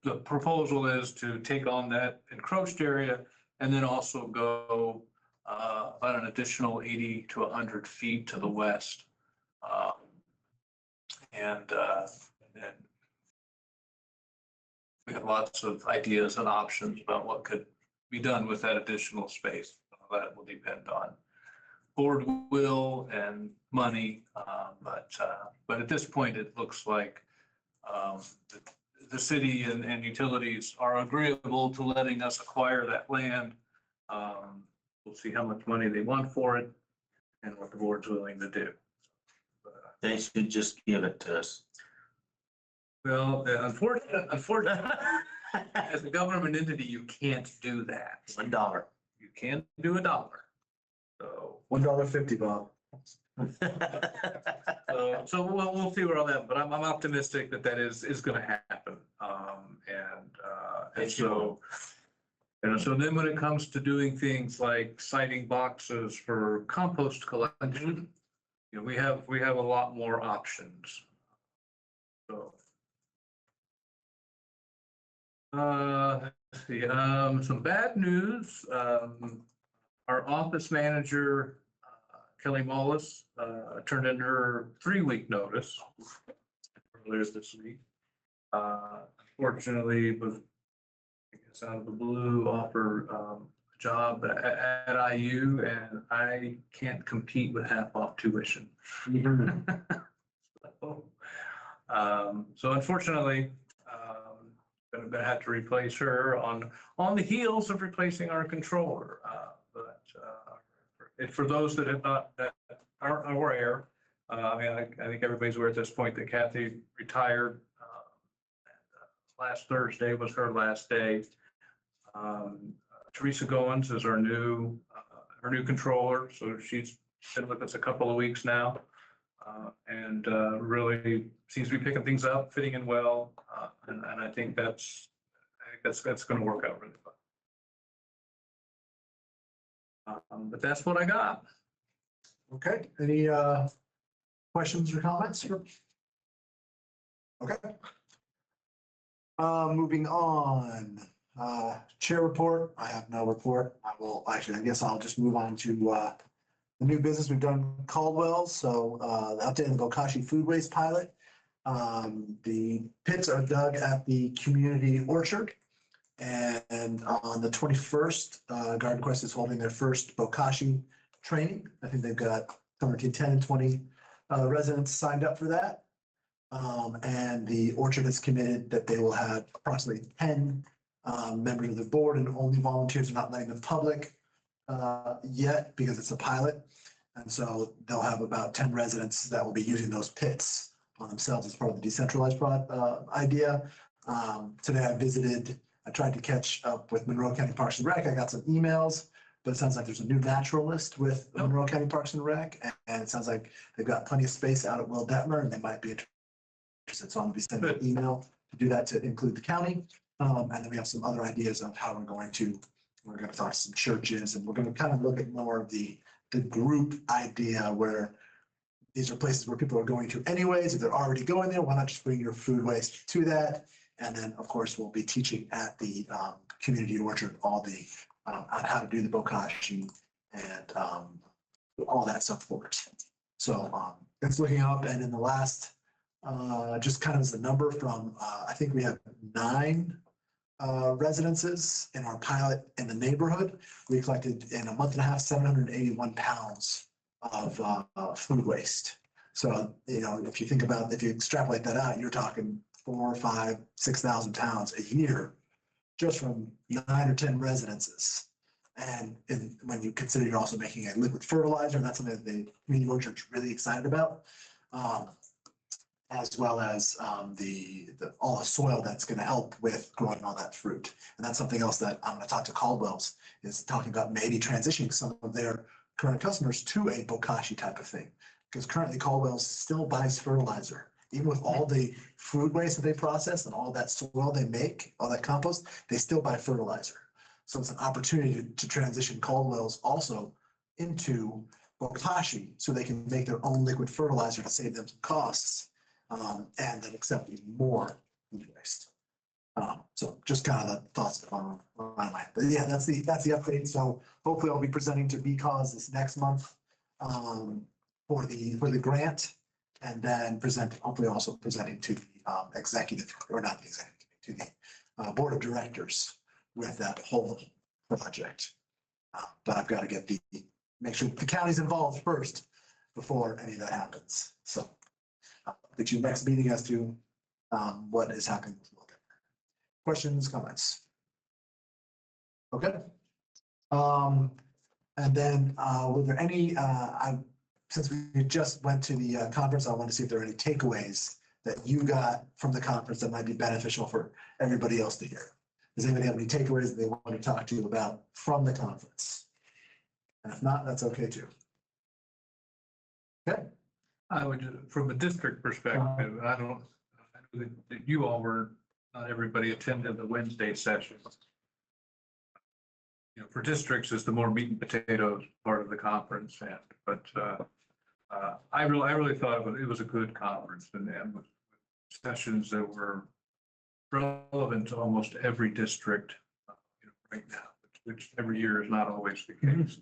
the proposal is to take on that encroached area and then also go about an additional 80 to 100 feet to the west. And then we have lots of ideas and options about what could be done with that additional space. That will depend on board will and money. But at this point, it looks like the city and utilities are agreeable to letting us acquire that land. We'll see how much money they want for it and what the board's willing to do. They should just give it to us. Well, unfortunately, as a government entity, you can't do that. $1. You can't do $1. So, $1.50, Bob. so we'll see where all that, but I'm optimistic that is gonna happen. And so, so then when it comes to doing things like citing boxes for compost collection, you know, we have a lot more options. So. Let's see, some bad news. Our office manager, Kelly Mullis, turned in her 3-week notice earlier this week. Unfortunately, was, I guess, out of the blue, offer a job at IU, and I can't compete with half off tuition. So unfortunately, gonna have to replace her on the heels of replacing our controller. But for those that aren't aware, I mean, I think everybody's aware at this point that Kathy retired. Last Thursday was her last day. Teresa Goins is our new controller, so she's been with us a couple of weeks now. And really seems to be picking things up, fitting in well, and I think that's going to work out really well. But that's what I got. Okay, any questions or comments? Okay. Moving on, chair report. I have no report. I guess I'll just move on to the new business. We've done Caldwell's, so the update on the Bokashi food waste pilot. The pits are dug at the community orchard. And on the 21st, Garden Quest is holding their first Bokashi training. I think they've got somewhere between 10 and 20 residents signed up for that. And the orchard has committed that they will have approximately 10 members of the board, and only volunteers. Are not letting the public yet because it's a pilot. And so they'll have about 10 residents that will be using those pits on themselves as part of the decentralized idea. Today I tried to catch up with Monroe County Parks and Rec. I got some emails, but it sounds like there's a new naturalist with Monroe County Parks and Rec. And it sounds like they've got plenty of space out at Will Detmer, and they might be interested. So I'm going to be sending an email to do that, to include the county. And then we have some other ideas of how we're going to talk to some churches, and we're going to kind of look at more of the group idea, where these are places where people are going to anyways. If they're already going there, why not just bring your food waste to that? And then, of course, we'll be teaching at the community orchard all the on how to do the bokashi and all that stuff for it. So it's looking up, and in the last, just kind of as a number from, I think we have 9 residences in our pilot in the neighborhood. We collected in a month and a half 781 pounds of food waste. So, you know, if you extrapolate that out, you're talking 4, 5, 6,000 pounds a year just from 9 or 10 residences. And when you consider you're also making a liquid fertilizer, that's something that the community orchard's really excited about, as well as all the soil that's going to help with growing all that fruit. And that's something else that I'm going to talk to Caldwell's, is talking about maybe transitioning some of their current customers to a bokashi type of thing. Because currently Caldwell's still buys fertilizer. Even with all the food waste that they process and all that soil they make, all that compost, they still buy fertilizer. So it's an opportunity to transition Caldwell's also into bokashi, so they can make their own liquid fertilizer to save them some costs, and then accept even more food waste. So just kind of the thoughts on my mind. But yeah, that's the update. So hopefully I'll be presenting to BCause this next month for the grant, and then hopefully also presenting to the executive, or not the executive, to the board of directors with that whole project. But I've got to make sure the county's involved first before any of that happens. So get you next meeting as to what is happening. Questions, comments? Okay. And then, were there any, since we just went to the conference, I want to see if there are any takeaways that you got from the conference that might be beneficial for everybody else to hear. Does anybody have any takeaways that they want to talk to you about from the conference? And if not, that's okay too. Okay. I would, from a district perspective, I know that you all were, not everybody attended the Wednesday session. You know, for districts is the more meat and potatoes part of the conference, but I really thought it was a good conference and with sessions that were relevant to almost every district, you know, right now, which every year is not always the case.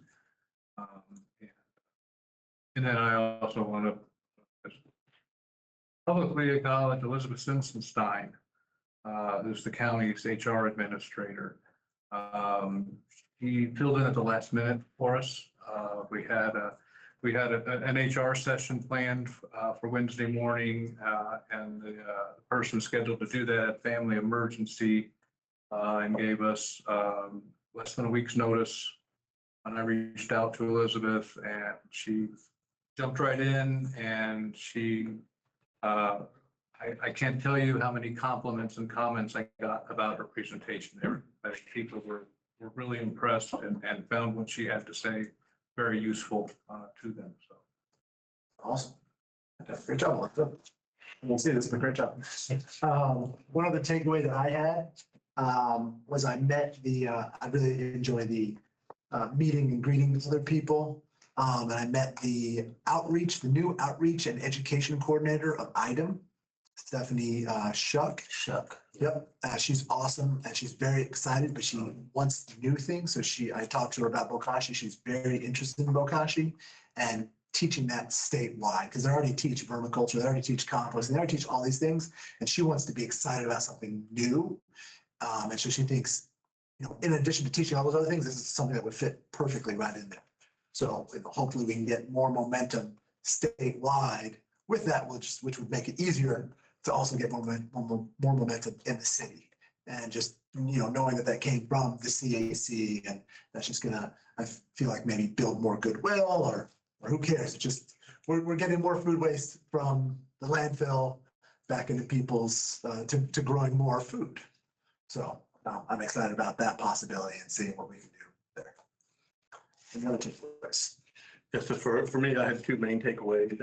And then I also want to publicly acknowledge Elizabeth Simpson-Stein, who's the county's HR administrator. He filled in at the last minute for us. We had an HR session planned for Wednesday morning, and the person scheduled to do that had family emergency, and gave us less than a week's notice. And I reached out to Elizabeth, and she jumped right in, and she, I can't tell you how many compliments and comments I got about her presentation there. People were really impressed and found what she had to say very useful to them, so. Awesome. Great job, Melissa. We'll see, this is a great job. One other takeaway that I had was I really enjoyed the meeting and greeting other people. And I met the new outreach and education coordinator of IDEM, Stephanie Shuck. Yep, she's awesome and she's very excited, but she wants new things. So I talked to her about Bokashi. She's very interested in Bokashi and teaching that statewide because they already teach vermiculture, they already teach compost, they already teach all these things. And she wants to be excited about something new. And so she thinks, you know, in addition to teaching all those other things, this is something that would fit perfectly right in there. So hopefully we can get more momentum statewide with that, which would make it easier to also get more momentum in the city. And just, you know, knowing that came from the CAC, and that's just gonna, I feel like maybe build more goodwill or who cares? It's just, we're getting more food waste from the landfill back into people's, to growing more food. So I'm excited about that possibility and seeing what we can do there. Any other takeaways? Yes, so for me, I had two main takeaways.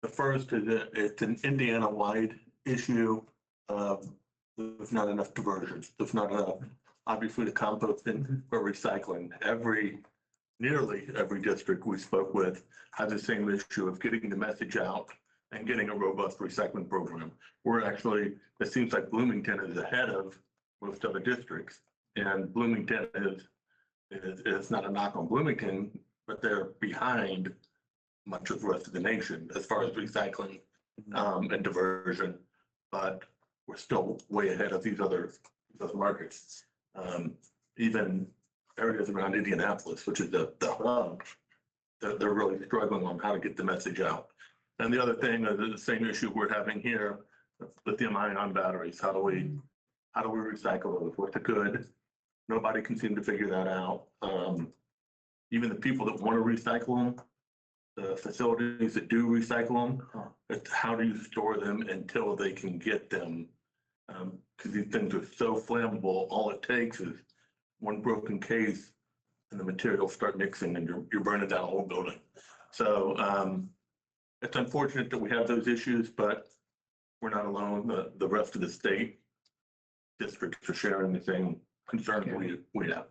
The first is that it's an Indiana-wide issue. There's not enough diversion. There's not enough, obviously, the composting or recycling. Nearly every district we spoke with has the same issue of getting the message out and getting a robust recycling program. We're actually, it seems like Bloomington is ahead of most other districts, and Bloomington is not a knock on Bloomington, but they're behind much of the rest of the nation as far as recycling and diversion, but we're still way ahead of these other markets. Even areas around Indianapolis, which is the hub, they're really struggling on how to get the message out. And the other thing is the same issue we're having here, lithium-ion batteries. How do we recycle those? What's the good? Nobody can seem to figure that out. Even the people that want to recycle them, the facilities that do recycle them, it's how do you store them until they can get them? Because these things are so flammable. All it takes is one broken case and the materials start mixing and you're burning down a whole building. So it's unfortunate that we have those issues, but we're not alone. The rest of the state districts are sharing the same concern we have.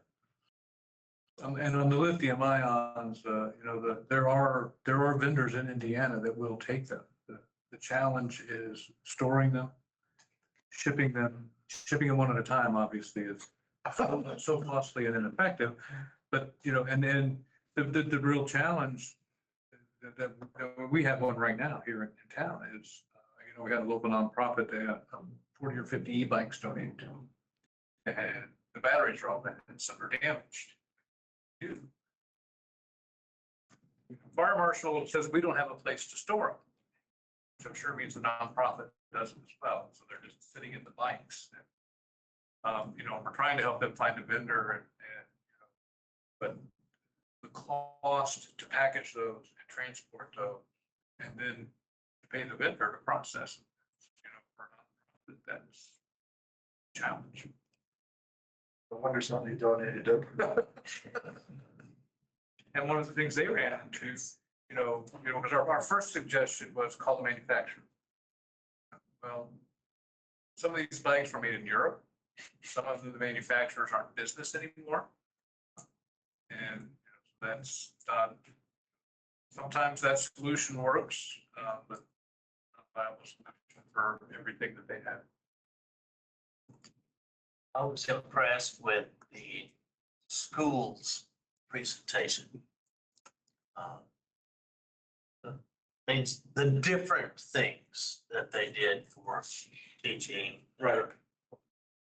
And on the lithium ions, you know, there are vendors in Indiana that will take them. The challenge is storing them, shipping them one at a time, obviously, is so costly and ineffective. But, you know, and then the real challenge that we have one right now here in town is, you know, we got a local nonprofit, they have 40 or 50 e-bikes donated to them. And the batteries are all bad and some are damaged. Fire marshal says we don't have a place to store them, which I'm sure means the nonprofit doesn't as well. So they're just sitting in the bikes. And, you know, we're trying to help them find a vendor, but cost to package those and transport those, and then pay the vendor to process them. You know, for a nonprofit, that's a challenge. No wonder somebody donated them. And one of the things they ran into, because our first suggestion was call the manufacturer. Well, some of these bags were made in Europe. Some of the manufacturers aren't in business anymore. And that's done. Sometimes that solution works, but not viable solution for everything that they have. I was impressed with the school's presentation. The different things that they did for teaching. Right.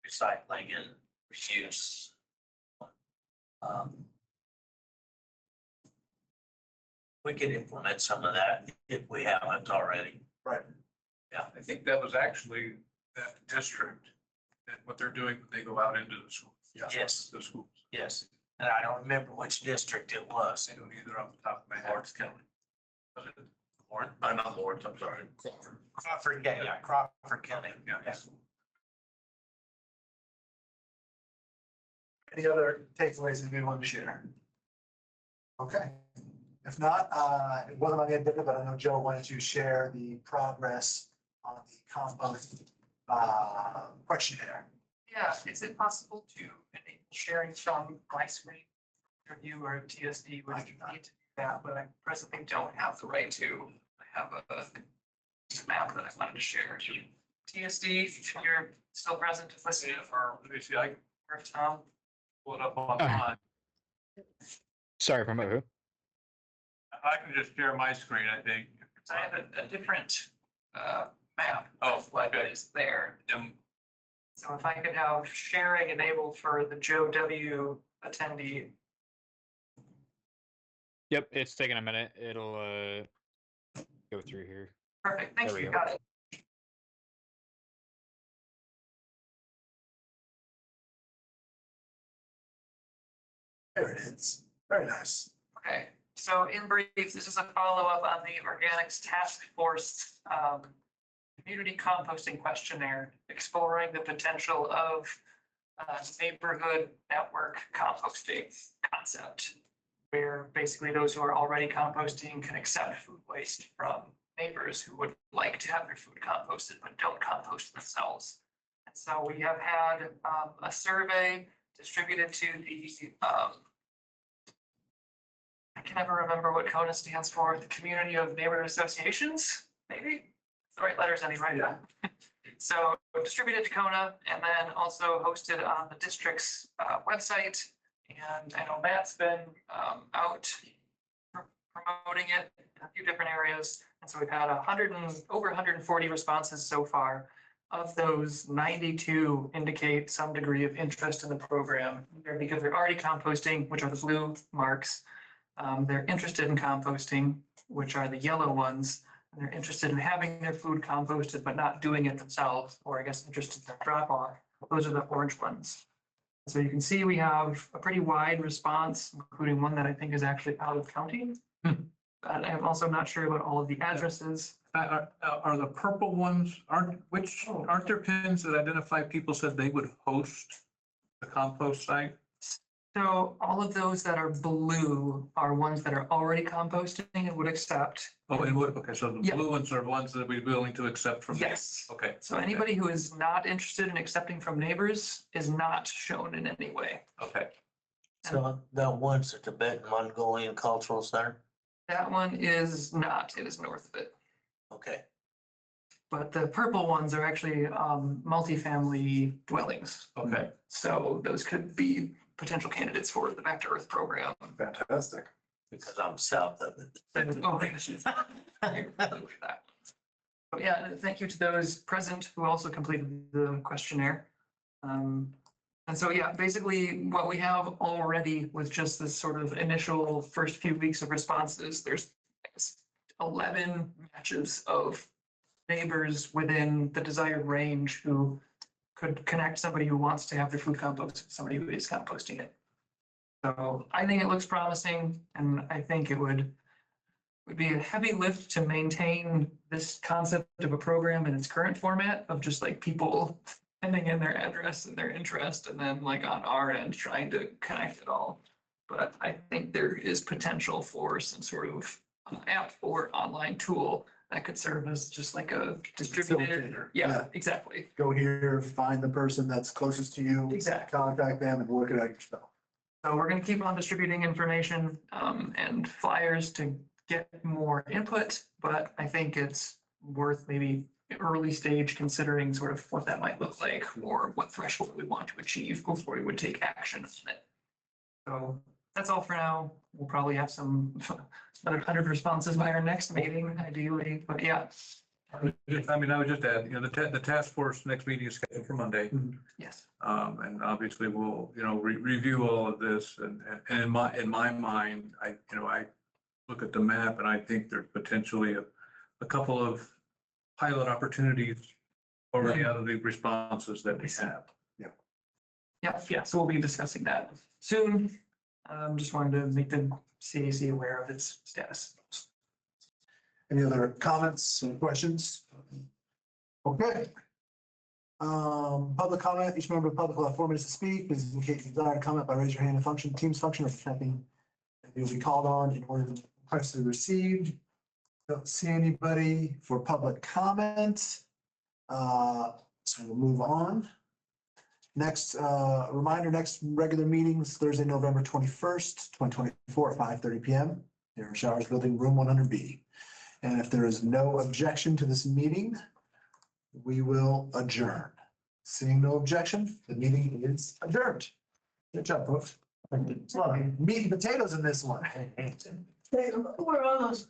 Recycling and reuse. We could implement some of that if we haven't already. Right. Yeah, I think that was actually that district, and what they're doing when they go out into the schools. Yes. The schools. Yes, and I don't remember which district it was. I don't either off the top of my head. Lawrence County. Was it? Lawrence, Not Lawrence, I'm sorry. Crawford, yeah, Crawford County. Yeah. Yes. Any other takeaways that we want to share? Okay, if not, it wasn't on the agenda, but I know Joe wanted to share the progress on the compost questionnaire. Yeah, is it possible to enable sharing from my screen? Review or TSD would need to do that, but I presently don't have the right to. I have a map that I wanted to share. TSD, if you're still present to listen, Or let me see, I can or if Tom. pull it up online. Sorry, promote who? I can just share my screen, I think. I have a different map Oh, of what okay. is there. Um, So if I could have sharing enabled for the Joe W attendee. Yep, it's taking a minute. It'll go through here. Perfect, thank There we you, go. got it. There it is. Very nice. Okay, so in brief, this is a follow-up on the organics task force community composting questionnaire, exploring the potential of neighborhood network composting concept, where basically those who are already composting can accept food waste from neighbors who would like to have their food composted but don't compost themselves. And so we have had a survey distributed to the I can never remember what CONA stands for, the Community of Neighborhood Associations, maybe? The right letters anyway. Yeah. So distributed to CONA and then also hosted on the district's website. And I know Matt's been out promoting it in a few different areas. And so we've had over 140 responses so far. Of those, 92 indicate some degree of interest in the program, either because they're already composting, which are the blue marks. They're interested in composting, which are the yellow ones. And they're interested in having their food composted, but not doing it themselves, or I guess interested in the drop off. Those are the orange ones. So you can see we have a pretty wide response, including one that I think is actually out of county. But I'm also not sure about all of the addresses. Are the purple ones, aren't there pins that identify people said they would host the compost site? So all of those that are blue are ones that are already composting and would accept. Oh, and what, okay, so the Yeah. blue ones are ones that we'd be willing to accept from. Yes. Okay. So anybody who is not interested in accepting from neighbors is not shown in any way. Okay. So the one's at the Tibetan Mongolian Cultural Center? That one is not, it is north of it. Okay, But the purple ones are actually multifamily dwellings. Okay. So those could be potential candidates for the Back to Earth program. Fantastic. because I'm south of it. Oh, But yeah, thank you to those present who also completed the questionnaire. And so, yeah, basically what we have already with just this sort of initial first few weeks of responses, there's I guess, 11 matches of neighbors within the desired range who could connect somebody who wants to have their food composted, somebody who is composting it. So I think it looks promising, and I think it would be a heavy lift to maintain this concept of a program in its current format of just like people sending in their address and their interest, and then like on our end, trying to connect it all. But I think there is potential for some sort of app or online tool that could serve as just like a distributed. Facilitator. Yeah, exactly. Go here, find the person that's closest to you. Exactly. Contact them and work it out yourself. So we're gonna keep on distributing information and flyers to get more input, but I think it's worth maybe early stage considering sort of what that might look like or what threshold we want to achieve before we would take action on it. So that's all for now. We'll probably have some another 100 responses by our next meeting ideally, but yeah, I mean, I would just add, the task force next meeting is scheduled for Monday. yes. And obviously we'll, review all of this and in my mind, I look at the map and I think there's potentially a couple of pilot opportunities already out of the responses that we have. Yeah, so we'll be discussing that soon. Just wanted to make the CAC aware of its status. Any other comments and questions? Okay. Public comment, each member of the public will have 4 minutes to speak. Please indicate you desire to comment by raise your hand and Teams function or tapping. You'll be called on in order to request to be received. Don't see anybody for public comment. So we'll move on. Next, reminder, next regular meetings, Thursday, November 21st, 2024 at 5:30 PM. Here in Showers Building, room 100B. And if there is no objection to this meeting, we will adjourn. Seeing no objection, the meeting is adjourned. Good job, folks. It's a lot of meat and potatoes in this one. Where are those?